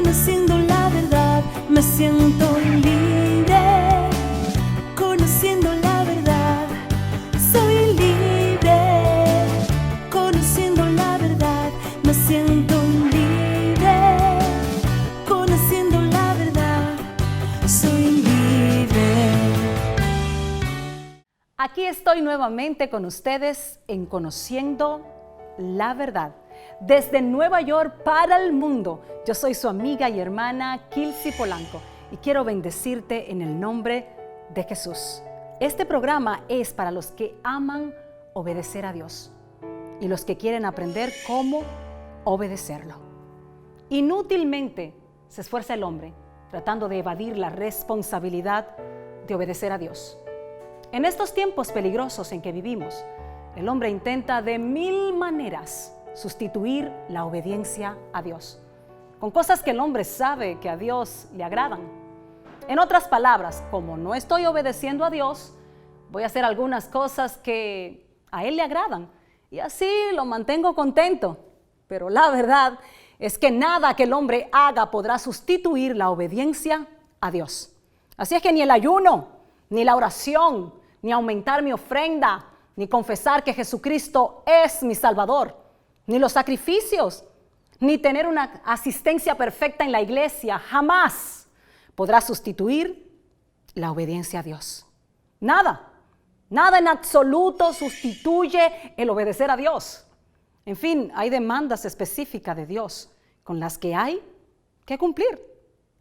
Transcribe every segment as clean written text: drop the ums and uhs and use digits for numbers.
Conociendo la verdad, me siento libre. Conociendo la verdad, soy libre. Conociendo la verdad, me siento libre. Conociendo la verdad, soy libre. Aquí estoy nuevamente con ustedes en Conociendo la Verdad. Desde Nueva York para el mundo, yo soy su amiga y hermana Kilsi Polanco y quiero bendecirte en el nombre de Jesús. Este programa es para los que aman obedecer a Dios y los que quieren aprender cómo obedecerlo. Inútilmente se esfuerza el hombre tratando de evadir la responsabilidad de obedecer a Dios. En estos tiempos peligrosos en que vivimos, el hombre intenta de mil maneras sustituir la obediencia a Dios, con cosas que el hombre sabe que a Dios le agradan. En otras palabras, como no estoy obedeciendo a Dios, voy a hacer algunas cosas que a Él le agradan y así lo mantengo contento. Pero la verdad es que nada que el hombre haga podrá sustituir la obediencia a Dios. Así es que ni el ayuno, ni la oración, ni aumentar mi ofrenda, ni confesar que Jesucristo es mi Salvador, ni los sacrificios, ni tener una asistencia perfecta en la iglesia, jamás podrá sustituir la obediencia a Dios. Nada en absoluto sustituye el obedecer a Dios. En fin, hay demandas específicas de Dios con las que hay que cumplir.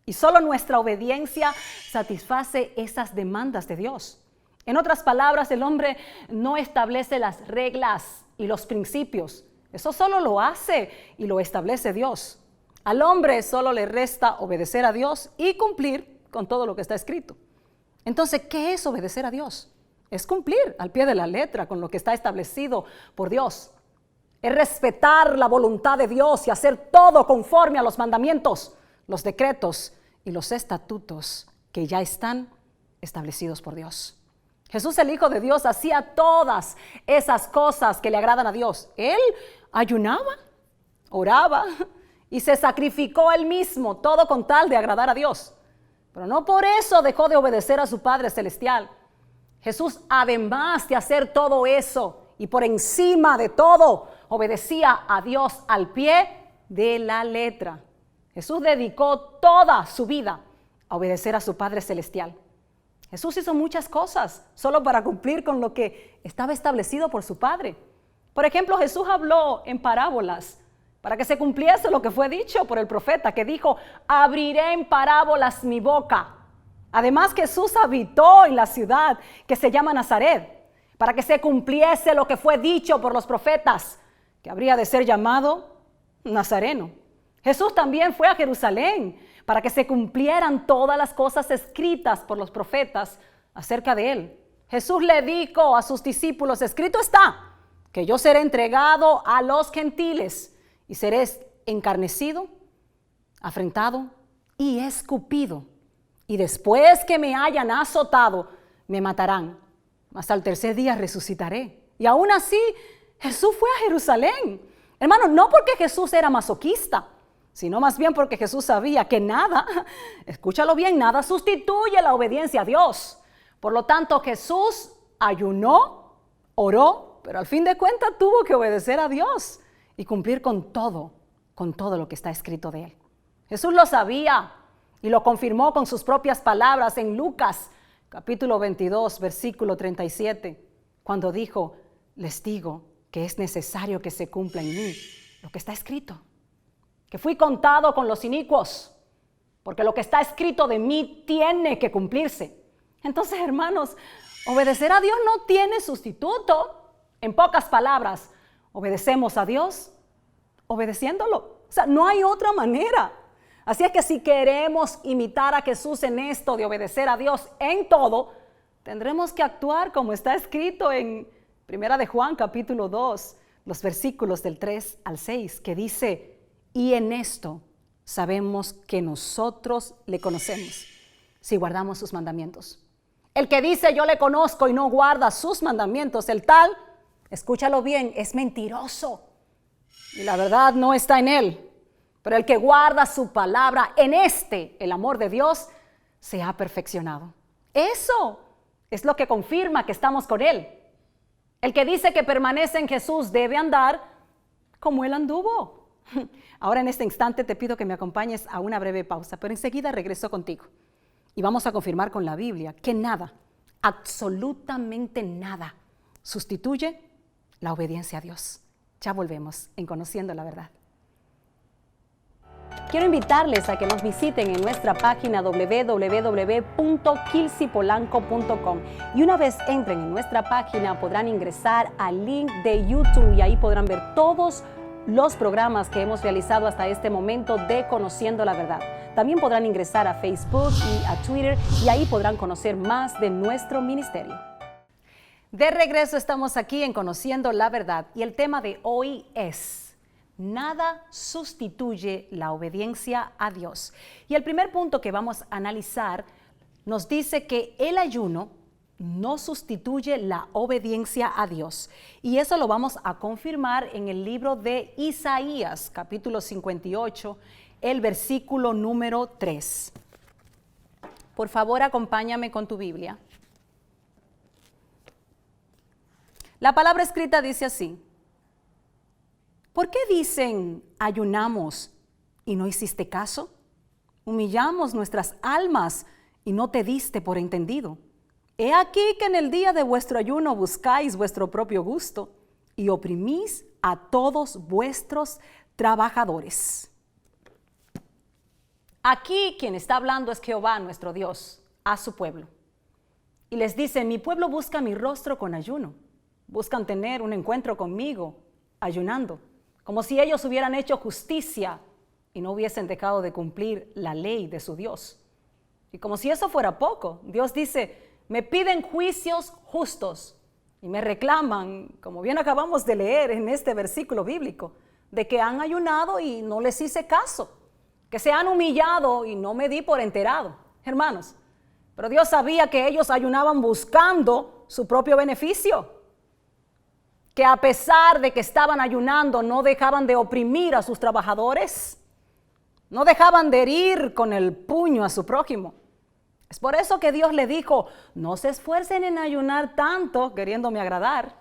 Y solo nuestra obediencia satisface esas demandas de Dios. En otras palabras, el hombre no establece las reglas y los principios. Eso solo lo hace y lo establece Dios. Al hombre solo le resta obedecer a Dios y cumplir con todo lo que está escrito. Entonces, ¿qué es obedecer a Dios? Es cumplir al pie de la letra con lo que está establecido por Dios. Es respetar la voluntad de Dios y hacer todo conforme a los mandamientos, los decretos y los estatutos que ya están establecidos por Dios. Jesús, el Hijo de Dios, hacía todas esas cosas que le agradan a Dios. Él ayunaba, oraba y se sacrificó él mismo, todo con tal de agradar a Dios. Pero no por eso dejó de obedecer a su Padre Celestial. Jesús, además de hacer todo eso y por encima de todo, obedecía a Dios al pie de la letra. Jesús dedicó toda su vida a obedecer a su Padre Celestial. Jesús hizo muchas cosas solo para cumplir con lo que estaba establecido por su Padre. Por ejemplo, Jesús habló en parábolas para que se cumpliese lo que fue dicho por el profeta, que dijo: abriré en parábolas mi boca. Además, Jesús habitó en la ciudad que se llama Nazaret, para que se cumpliese lo que fue dicho por los profetas, que habría de ser llamado Nazareno. Jesús también fue a Jerusalén para que se cumplieran todas las cosas escritas por los profetas acerca de él. Jesús le dijo a sus discípulos: escrito está que yo seré entregado a los gentiles y seré encarnecido, afrentado y escupido. Y después que me hayan azotado, me matarán, mas al tercer día resucitaré. Y aún así, Jesús fue a Jerusalén. Hermanos, no porque Jesús era masoquista, sino más bien porque Jesús sabía que nada, escúchalo bien, nada sustituye la obediencia a Dios. Por lo tanto, Jesús ayunó, oró, pero al fin de cuentas tuvo que obedecer a Dios y cumplir con todo lo que está escrito de él. Jesús lo sabía y lo confirmó con sus propias palabras en Lucas, capítulo 22, versículo 37, cuando dijo: les digo que es necesario que se cumpla en mí lo que está escrito, que fui contado con los inicuos, porque lo que está escrito de mí tiene que cumplirse. Entonces, hermanos, obedecer a Dios no tiene sustituto. En pocas palabras, obedecemos a Dios obedeciéndolo. O sea, no hay otra manera. Así es que si queremos imitar a Jesús en esto de obedecer a Dios en todo, tendremos que actuar como está escrito en 1 de Juan, capítulo 2, los versículos del 3 al 6, que dice: y en esto sabemos que nosotros le conocemos, si guardamos sus mandamientos. El que dice yo le conozco y no guarda sus mandamientos, el tal, escúchalo bien, es mentiroso y la verdad no está en él. Pero el que guarda su palabra, en el amor de Dios, se ha perfeccionado. Eso es lo que confirma que estamos con Él. El que dice que permanece en Jesús debe andar como Él anduvo. Ahora en este instante te pido que me acompañes a una breve pausa, pero enseguida regreso contigo. Y vamos a confirmar con la Biblia que nada, absolutamente nada, sustituye la obediencia a Dios. Ya volvemos en Conociendo la Verdad. Quiero invitarles a que nos visiten en nuestra página www.kilsipolanco.com y una vez entren en nuestra página podrán ingresar al link de YouTube y ahí podrán ver todos los programas que hemos realizado hasta este momento de Conociendo la Verdad. También podrán ingresar a Facebook y a Twitter y ahí podrán conocer más de nuestro ministerio. De regreso estamos aquí en Conociendo la Verdad y el tema de hoy es: nada sustituye la obediencia a Dios. Y el primer punto que vamos a analizar nos dice que el ayuno no sustituye la obediencia a Dios. Y eso lo vamos a confirmar en el libro de Isaías, capítulo 58, el versículo número 3. Por favor, acompáñame con tu Biblia. La palabra escrita dice así: ¿por qué dicen ayunamos y no hiciste caso? Humillamos nuestras almas y no te diste por entendido. He aquí que en el día de vuestro ayuno buscáis vuestro propio gusto y oprimís a todos vuestros trabajadores. Aquí quien está hablando es Jehová, nuestro Dios, a su pueblo. Y les dice: mi pueblo busca mi rostro con ayuno. Buscan tener un encuentro conmigo ayunando, como si ellos hubieran hecho justicia y no hubiesen dejado de cumplir la ley de su Dios. Y como si eso fuera poco, Dios dice: me piden juicios justos y me reclaman, como bien acabamos de leer en este versículo bíblico, de que han ayunado y no les hice caso, que se han humillado y no me di por enterado. Hermanos, pero Dios sabía que ellos ayunaban buscando su propio beneficio, que a pesar de que estaban ayunando no dejaban de oprimir a sus trabajadores, no dejaban de herir con el puño a su prójimo. Es por eso que Dios le dijo: no se esfuercen en ayunar tanto queriéndome agradar,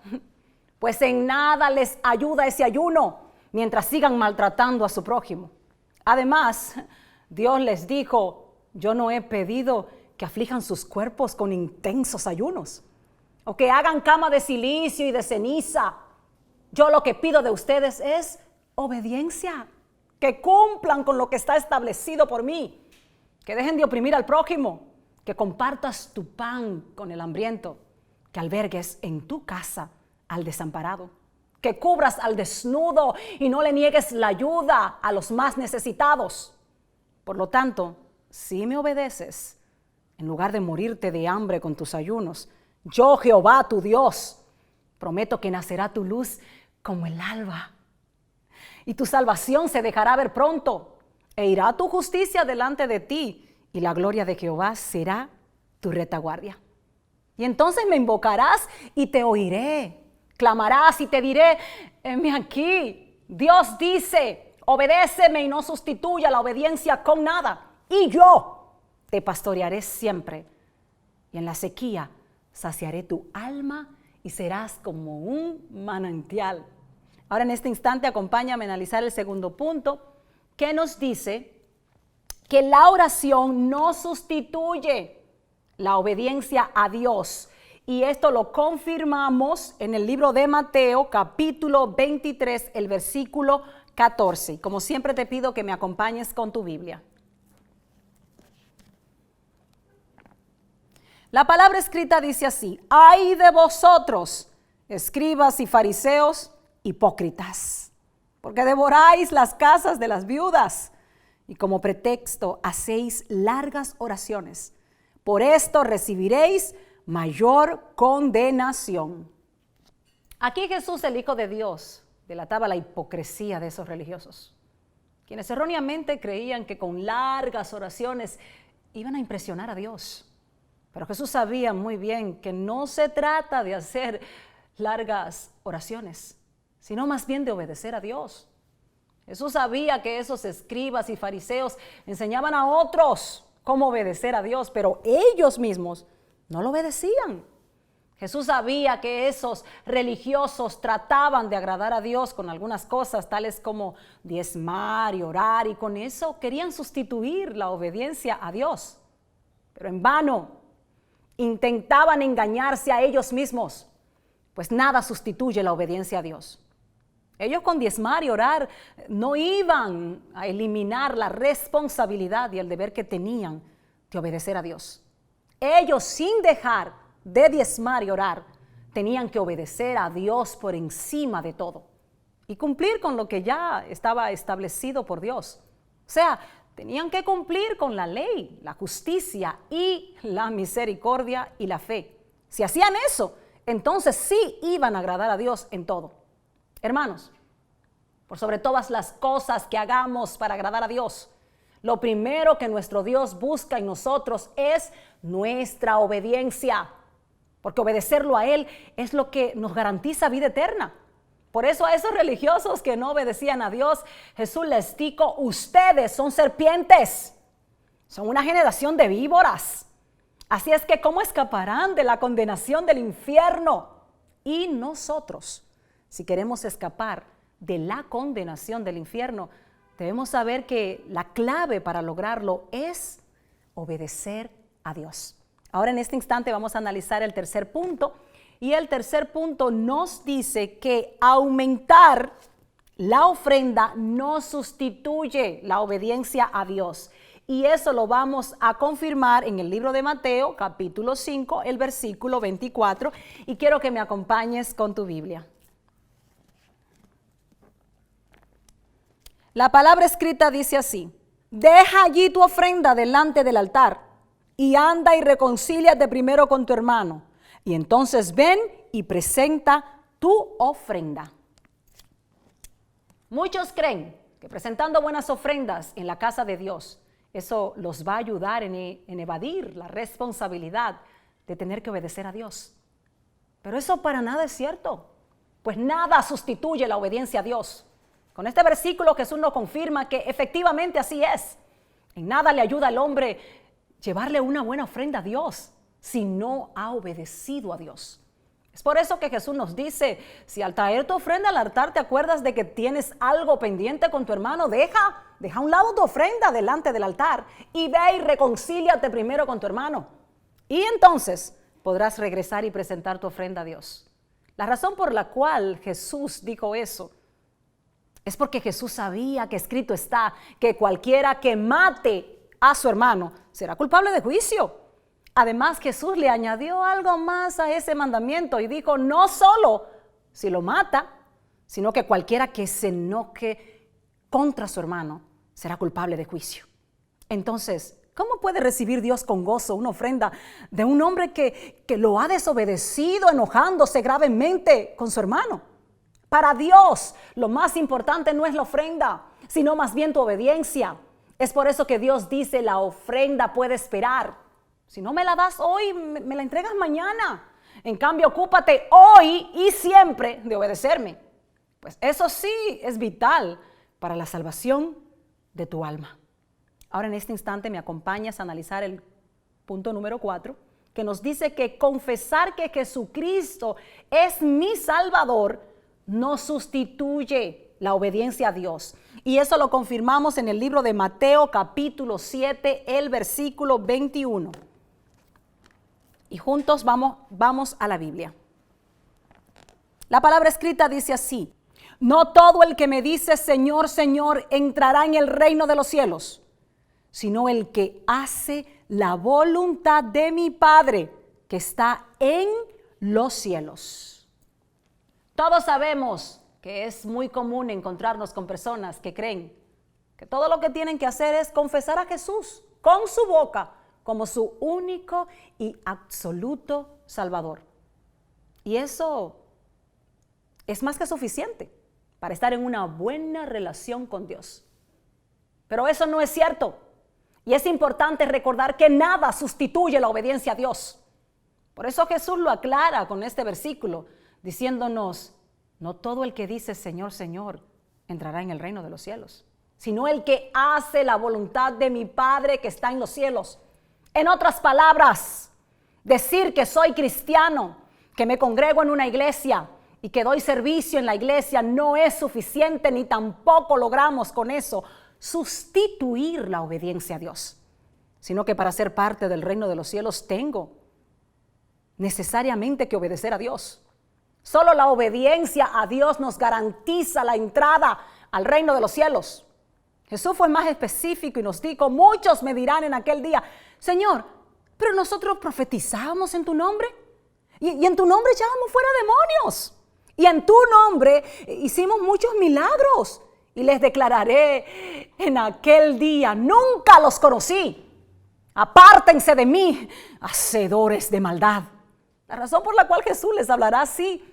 pues en nada les ayuda ese ayuno mientras sigan maltratando a su prójimo. Además, Dios les dijo: yo no he pedido que aflijan sus cuerpos con intensos ayunos o que hagan cama de silicio y de ceniza. Yo lo que pido de ustedes es obediencia, que cumplan con lo que está establecido por mí, que dejen de oprimir al prójimo, que compartas tu pan con el hambriento, que albergues en tu casa al desamparado, que cubras al desnudo y no le niegues la ayuda a los más necesitados. Por lo tanto, si me obedeces, en lugar de morirte de hambre con tus ayunos, yo, Jehová, tu Dios, prometo que nacerá tu luz como el alba, y tu salvación se dejará ver pronto, e irá tu justicia delante de ti, y la gloria de Jehová será tu retaguardia. Y entonces me invocarás y te oiré, clamarás y te diré: heme aquí. Dios dice: obedéceme y no sustituya la obediencia con nada, y yo te pastorearé siempre, y en la sequía saciaré tu alma y serás como un manantial. Ahora en este instante acompáñame a analizar el segundo punto, que nos dice que la oración no sustituye la obediencia a Dios. Y esto lo confirmamos en el libro de Mateo, capítulo 23, el versículo 14. Y como siempre te pido que me acompañes con tu Biblia. La palabra escrita dice así: ¡ay de vosotros, escribas y fariseos, hipócritas! Porque devoráis las casas de las viudas y como pretexto hacéis largas oraciones. Por esto recibiréis mayor condenación. Aquí Jesús, el Hijo de Dios, delataba la hipocresía de esos religiosos, quienes erróneamente creían que con largas oraciones iban a impresionar a Dios. Pero Jesús sabía muy bien que no se trata de hacer largas oraciones, sino más bien de obedecer a Dios. Jesús sabía que esos escribas y fariseos enseñaban a otros cómo obedecer a Dios, pero ellos mismos no lo obedecían. Jesús sabía que esos religiosos trataban de agradar a Dios con algunas cosas, tales como diezmar y orar, y con eso querían sustituir la obediencia a Dios. Pero en vano, intentaban engañarse a ellos mismos, pues nada sustituye la obediencia a Dios. Ellos con diezmar y orar no iban a eliminar la responsabilidad y el deber que tenían de obedecer a Dios. Ellos, sin dejar de diezmar y orar, tenían que obedecer a Dios por encima de todo y cumplir con lo que ya estaba establecido por Dios. O sea, tenían que cumplir con la ley, la justicia y la misericordia y la fe. Si hacían eso, entonces sí iban a agradar a Dios en todo. Hermanos, por sobre todas las cosas que hagamos para agradar a Dios, lo primero que nuestro Dios busca en nosotros es nuestra obediencia, porque obedecerlo a Él es lo que nos garantiza vida eterna. Por eso a esos religiosos que no obedecían a Dios, Jesús les dijo: ustedes son serpientes, son una generación de víboras. Así es que ¿cómo escaparán de la condenación del infierno? Y nosotros, si queremos escapar de la condenación del infierno, debemos saber que la clave para lograrlo es obedecer a Dios. Ahora en este instante vamos a analizar el tercer punto, y el tercer punto nos dice que aumentar la ofrenda no sustituye la obediencia a Dios. Y eso lo vamos a confirmar en el libro de Mateo, capítulo 5, el versículo 24, y quiero que me acompañes con tu Biblia. La palabra escrita dice así: deja allí tu ofrenda delante del altar y anda y reconcíliate primero con tu hermano, y entonces ven y presenta tu ofrenda. Muchos creen que presentando buenas ofrendas en la casa de Dios, eso los va a ayudar en evadir la responsabilidad de tener que obedecer a Dios. Pero eso para nada es cierto, pues nada sustituye la obediencia a Dios. Con este versículo Jesús nos confirma que efectivamente así es. En nada le ayuda al hombre llevarle una buena ofrenda a Dios si no ha obedecido a Dios. Es por eso que Jesús nos dice: si al traer tu ofrenda al altar te acuerdas de que tienes algo pendiente con tu hermano, deja a un lado tu ofrenda delante del altar y ve y reconcíliate primero con tu hermano. Y entonces podrás regresar y presentar tu ofrenda a Dios. La razón por la cual Jesús dijo eso es porque Jesús sabía que escrito está que cualquiera que mate a su hermano será culpable de juicio. Además, Jesús le añadió algo más a ese mandamiento y dijo: no solo si lo mata, sino que cualquiera que se enoje contra su hermano será culpable de juicio. Entonces, ¿cómo puede recibir Dios con gozo una ofrenda de un hombre que lo ha desobedecido, enojándose gravemente con su hermano? Para Dios, lo más importante no es la ofrenda, sino más bien tu obediencia. Es por eso que Dios dice: la ofrenda puede esperar. Si no me la das hoy, me la entregas mañana. En cambio, ocúpate hoy y siempre de obedecerme. Pues eso sí es vital para la salvación de tu alma. Ahora en este instante me acompañas a analizar el punto número 4, que nos dice que confesar que Jesucristo es mi Salvador no sustituye la obediencia a Dios. Y eso lo confirmamos en el libro de Mateo, capítulo 7, el versículo 21. Y juntos vamos a la Biblia. La palabra escrita dice así: no todo el que me dice Señor, Señor entrará en el reino de los cielos, sino el que hace la voluntad de mi Padre que está en los cielos. Todos sabemos que es muy común encontrarnos con personas que creen que todo lo que tienen que hacer es confesar a Jesús con su boca como su único y absoluto Salvador. Y eso es más que suficiente para estar en una buena relación con Dios. Pero eso no es cierto. Y es importante recordar que nada sustituye la obediencia a Dios. Por eso Jesús lo aclara con este versículo, diciéndonos: no todo el que dice Señor, Señor entrará en el reino de los cielos, sino el que hace la voluntad de mi Padre que está en los cielos. En otras palabras, decir que soy cristiano, que me congrego en una iglesia y que doy servicio en la iglesia no es suficiente, ni tampoco logramos con eso sustituir la obediencia a Dios, sino que para ser parte del reino de los cielos tengo necesariamente que obedecer a Dios. Solo la obediencia a Dios nos garantiza la entrada al reino de los cielos. Jesús fue más específico y nos dijo: muchos me dirán en aquel día, Señor, pero nosotros profetizamos en tu nombre y en tu nombre echábamos fuera demonios y en tu nombre hicimos muchos milagros. Y les declararé en aquel día: nunca los conocí. Apártense de mí, hacedores de maldad. La razón por la cual Jesús les hablará así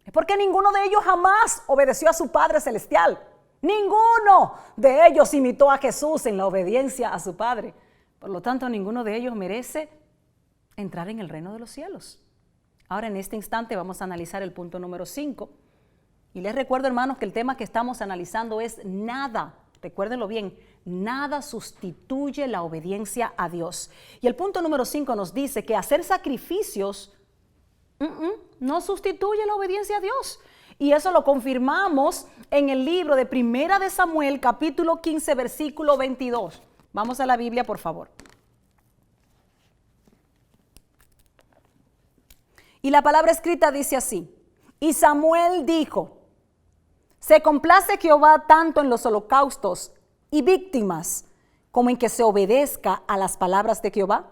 es porque ninguno de ellos jamás obedeció a su Padre Celestial. Ninguno de ellos imitó a Jesús en la obediencia a su Padre. Por lo tanto, ninguno de ellos merece entrar en el reino de los cielos. Ahora, en este instante vamos a analizar el punto número 5. Y les recuerdo, hermanos, que el tema que estamos analizando es nada, recuérdenlo bien, nada sustituye la obediencia a Dios. Y el punto número 5 nos dice que hacer sacrificios no sustituye la obediencia a Dios. Y eso lo confirmamos en el libro de Primera de Samuel, capítulo 15, versículo 22. Vamos a la Biblia, por favor. Y la palabra escrita dice así: y Samuel dijo: se complace Jehová tanto en los holocaustos y víctimas como en que se obedezca a las palabras de Jehová.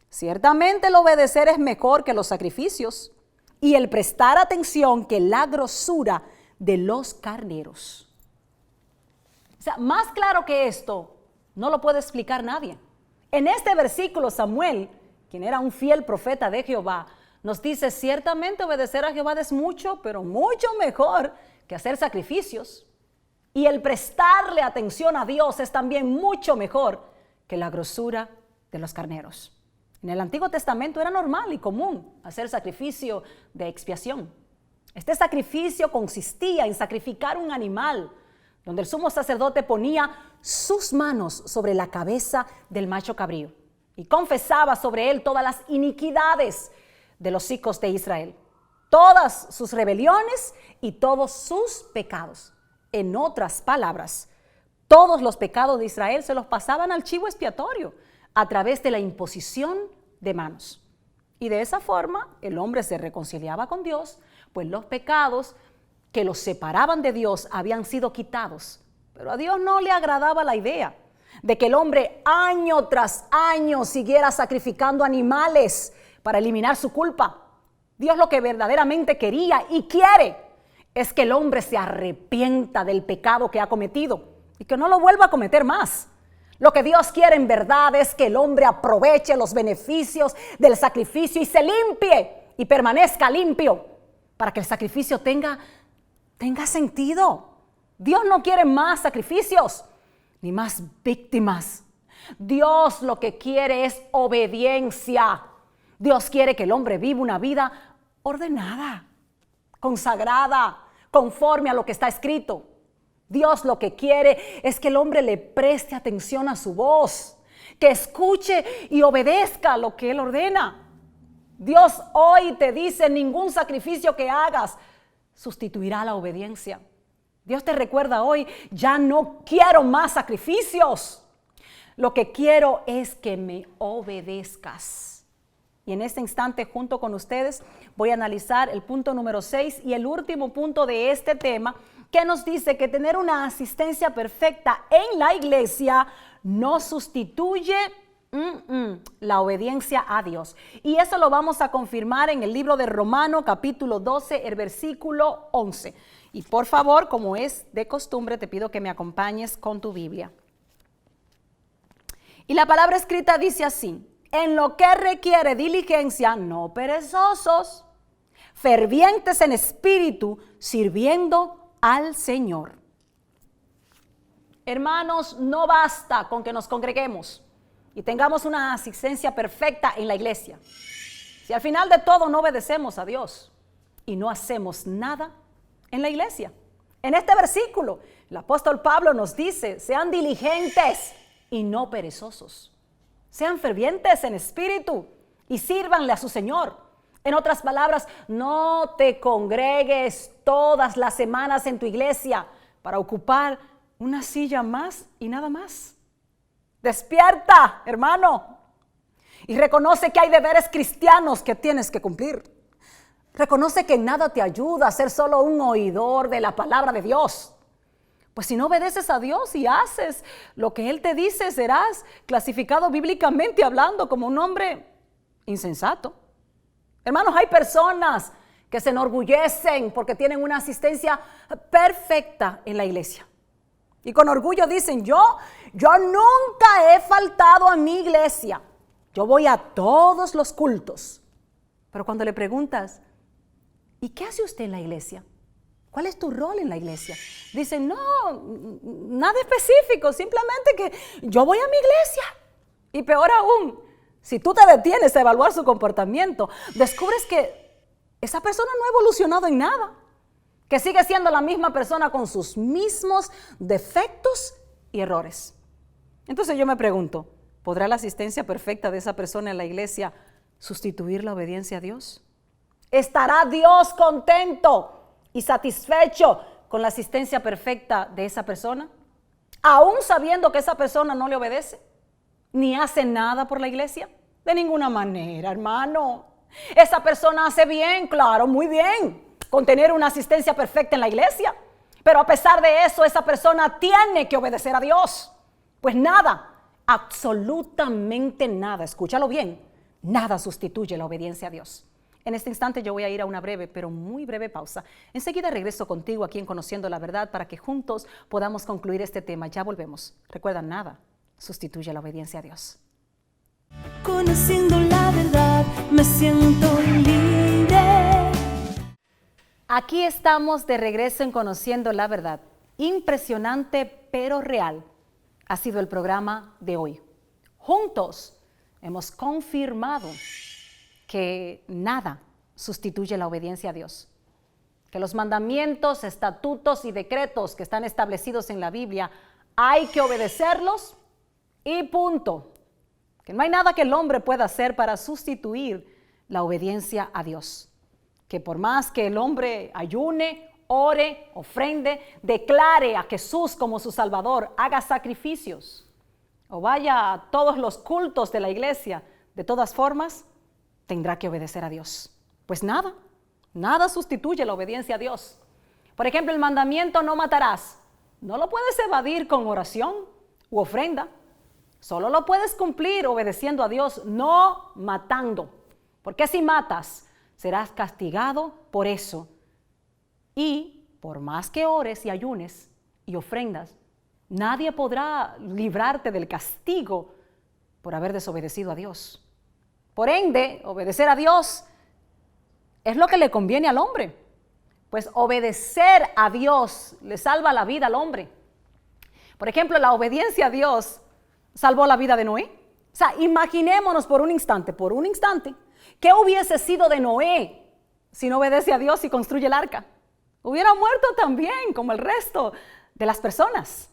Ciertamente el obedecer es mejor que los sacrificios, y el prestar atención que la grosura de los carneros. O sea, más claro que esto no lo puede explicar nadie. En este versículo, Samuel, quien era un fiel profeta de Jehová, nos dice: ciertamente obedecer a Jehová es mucho, pero mucho mejor que hacer sacrificios. Y el prestarle atención a Dios es también mucho mejor que la grosura de los carneros. En el Antiguo Testamento era normal y común hacer sacrificio de expiación. Este sacrificio consistía en sacrificar un animal, donde el sumo sacerdote ponía sus manos sobre la cabeza del macho cabrío y confesaba sobre él todas las iniquidades de los hijos de Israel, todas sus rebeliones y todos sus pecados. En otras palabras, todos los pecados de Israel se los pasaban al chivo expiatorio a través de la imposición de manos. Y de esa forma el hombre se reconciliaba con Dios, pues los pecados que los separaban de Dios habían sido quitados. Pero a Dios no le agradaba la idea de que el hombre año tras año siguiera sacrificando animales para eliminar su culpa. Dios lo que verdaderamente quería y quiere es que el hombre se arrepienta del pecado que ha cometido y que no lo vuelva a cometer más. Lo que Dios quiere en verdad es que el hombre aproveche los beneficios del sacrificio y se limpie y permanezca limpio para que el sacrificio tenga sentido. Dios no quiere más sacrificios ni más víctimas. Dios lo que quiere es obediencia. Dios quiere que el hombre viva una vida ordenada, consagrada, conforme a lo que está escrito. Dios lo que quiere es que el hombre le preste atención a su voz, que escuche y obedezca lo que Él ordena. Dios hoy te dice: ningún sacrificio que hagas sustituirá la obediencia. Dios te recuerda hoy: ya no quiero más sacrificios. Lo que quiero es que me obedezcas. Y en este instante, junto con ustedes, voy a analizar el punto número 6 y el último punto de este tema, que nos dice que tener una asistencia perfecta en la iglesia no sustituye la obediencia a Dios. Y eso lo vamos a confirmar en el libro de Romanos, capítulo 12, el versículo 11. Y por favor, como es de costumbre, te pido que me acompañes con tu Biblia. Y la palabra escrita dice así: en lo que requiere diligencia, no perezosos, fervientes en espíritu, sirviendo al Señor. Hermanos, no basta con que nos congreguemos y tengamos una asistencia perfecta en la iglesia si al final de todo no obedecemos a Dios y no hacemos nada en la iglesia. En este versículo, el apóstol Pablo nos dice, sean diligentes y no perezosos. Sean fervientes en espíritu y sírvanle a su Señor. En otras palabras, no te congregues todas las semanas en tu iglesia para ocupar una silla más y nada más. Despierta, hermano, y reconoce que hay deberes cristianos que tienes que cumplir. Reconoce que nada te ayuda a ser solo un oidor de la palabra de Dios. Pues si no obedeces a Dios y haces lo que Él te dice, serás clasificado bíblicamente hablando como un hombre insensato. Hermanos, hay personas que se enorgullecen porque tienen una asistencia perfecta en la iglesia. Y con orgullo dicen, yo nunca he faltado a mi iglesia. Yo voy a todos los cultos. Pero cuando le preguntas, ¿y qué hace usted en la iglesia? ¿Cuál es tu rol en la iglesia? Dicen, no, nada específico, simplemente que yo voy a mi iglesia. Y peor aún, si tú te detienes a evaluar su comportamiento, descubres que esa persona no ha evolucionado en nada, que sigue siendo la misma persona con sus mismos defectos y errores. Entonces yo me pregunto, ¿podrá la asistencia perfecta de esa persona en la iglesia sustituir la obediencia a Dios? ¿Estará Dios contento y satisfecho con la asistencia perfecta de esa persona? Aún sabiendo que esa persona no le obedece, ni hace nada por la iglesia. De ninguna manera, hermano. Esa persona hace bien, claro, muy bien, con tener una asistencia perfecta en la iglesia. Pero a pesar de eso, esa persona tiene que obedecer a Dios. Pues nada, absolutamente nada, escúchalo bien, nada sustituye la obediencia a Dios. En este instante yo voy a ir a una breve, pero muy breve pausa. Enseguida regreso contigo aquí en Conociendo la Verdad para que juntos podamos concluir este tema. Ya volvemos. Recuerda, nada sustituye la obediencia a Dios. Conociendo la verdad, me siento libre. Aquí estamos de regreso en Conociendo la Verdad. Impresionante, pero real ha sido el programa de hoy. Juntos hemos confirmado que nada sustituye la obediencia a Dios, que los mandamientos, estatutos y decretos que están establecidos en la Biblia hay que obedecerlos y punto, que no hay nada que el hombre pueda hacer para sustituir la obediencia a Dios, que por más que el hombre ayune, ore, ofrende, declare a Jesús como su Salvador, haga sacrificios o vaya a todos los cultos de la iglesia, de todas formas tendrá que obedecer a Dios. Pues nada sustituye la obediencia a Dios. Por ejemplo, el mandamiento no matarás. No lo puedes evadir con oración u ofrenda. Solo lo puedes cumplir obedeciendo a Dios, no matando. Porque si matas, serás castigado por eso. Y por más que ores y ayunes y ofrendas, nadie podrá librarte del castigo por haber desobedecido a Dios. Por ende, obedecer a Dios es lo que le conviene al hombre. Pues obedecer a Dios le salva la vida al hombre. Por ejemplo, la obediencia a Dios salvó la vida de Noé. O sea, imaginémonos por un instante, ¿qué hubiese sido de Noé si no obedece a Dios y construye el arca? Hubiera muerto también, como el resto de las personas.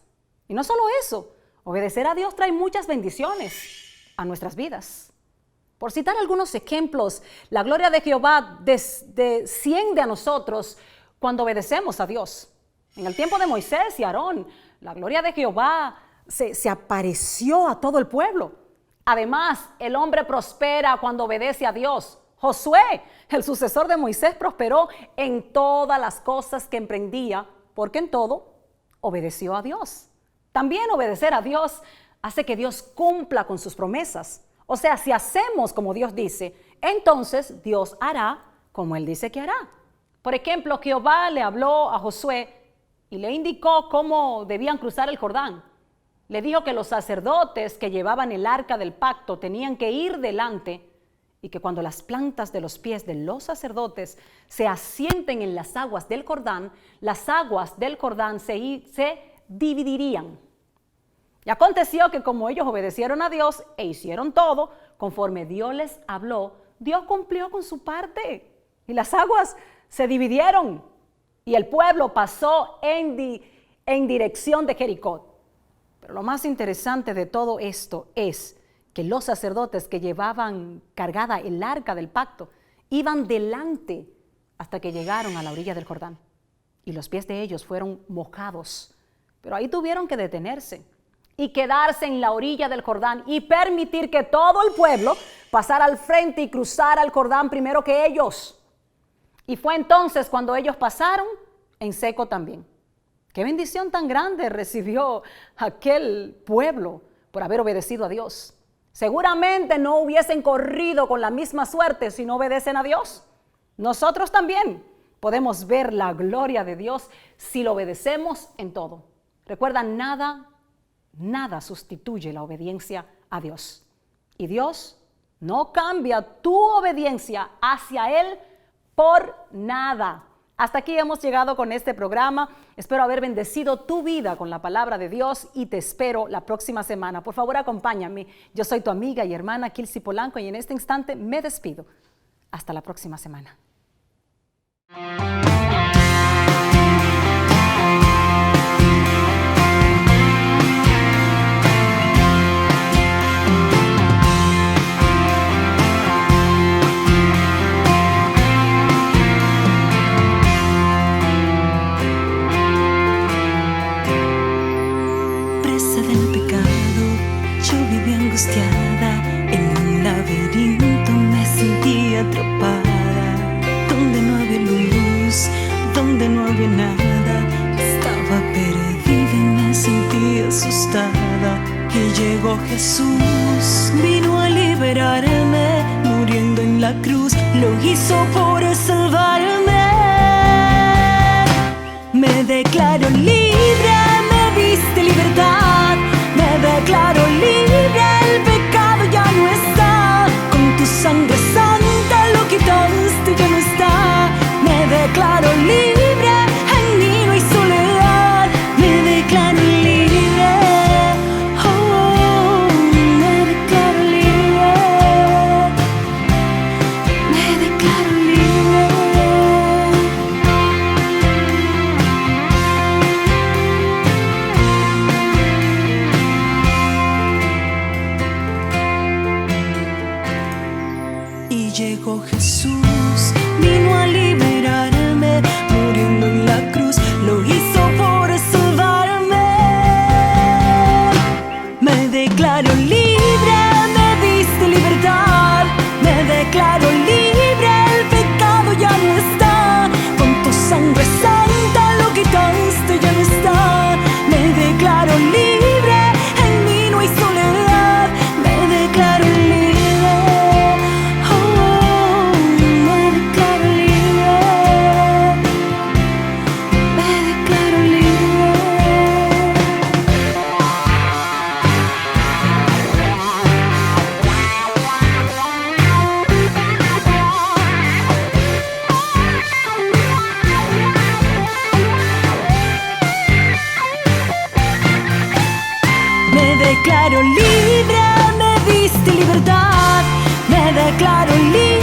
Y no solo eso, obedecer a Dios trae muchas bendiciones a nuestras vidas. Por citar algunos ejemplos, la gloria de Jehová desciende a nosotros cuando obedecemos a Dios. En el tiempo de Moisés y Aarón, la gloria de Jehová se apareció a todo el pueblo. Además, el hombre prospera cuando obedece a Dios. Josué, el sucesor de Moisés, prosperó en todas las cosas que emprendía, porque en todo obedeció a Dios. También obedecer a Dios hace que Dios cumpla con sus promesas. O sea, si hacemos como Dios dice, entonces Dios hará como Él dice que hará. Por ejemplo, Jehová le habló a Josué y le indicó cómo debían cruzar el Jordán. Le dijo que los sacerdotes que llevaban el arca del pacto tenían que ir delante y que cuando las plantas de los pies de los sacerdotes se asienten en las aguas del Jordán se dividirían. Y aconteció que como ellos obedecieron a Dios e hicieron todo conforme Dios les habló, Dios cumplió con su parte y las aguas se dividieron. y el pueblo pasó en dirección de Jericó. Pero lo más interesante de todo esto es que los sacerdotes que llevaban cargada el arca del pacto iban delante hasta que llegaron a la orilla del Jordán. Y los pies de ellos fueron mojados. Pero ahí tuvieron que detenerse y quedarse en la orilla del Jordán y permitir que todo el pueblo pasara al frente y cruzara el Jordán primero que ellos. Y fue entonces cuando ellos pasaron en seco también. Qué bendición tan grande recibió aquel pueblo por haber obedecido a Dios. Seguramente no hubiesen corrido con la misma suerte si no obedecen a Dios. Nosotros también podemos ver la gloria de Dios si lo obedecemos en todo. Recuerda, nada sustituye la obediencia a Dios. Y Dios no cambia tu obediencia hacia Él por nada. Hasta aquí hemos llegado con este programa. Espero haber bendecido tu vida con la palabra de Dios y te espero la próxima semana. Por favor, acompáñame. Yo soy tu amiga y hermana Kilsi Polanco y en este instante me despido. Hasta la próxima semana. Presa del pecado, yo vivía angustiada, en un laberinto me sentía atrapada. Donde no había luz, donde no había nada, estaba perdida y me sentía asustada. Y llegó Jesús, vino a liberarme, muriendo en la cruz, lo hizo por salvarme. Me declaro libre, me diste libertad, me declaro libre, el pecado ya no está, con tu sangre santa lo quitaste, ya no está. Me declaro libre, en mí no hay soledad, me declaro libre, oh, me declaro libre, me declaro libre. Y llegó Jesús, vino a liberarme, muriendo en la cruz, lo hizo por salvarme. Me declaro libre, me diste libertad, me declaro libre, el pecado ya no está, con tu sangre santa lo quitaste, ya no está. Me declaro libre, en mí no hay soledad, me declaro libre, oh, me declaro libre, me declaro libre. Me declaro libre, me diste libertad, me declaro libre.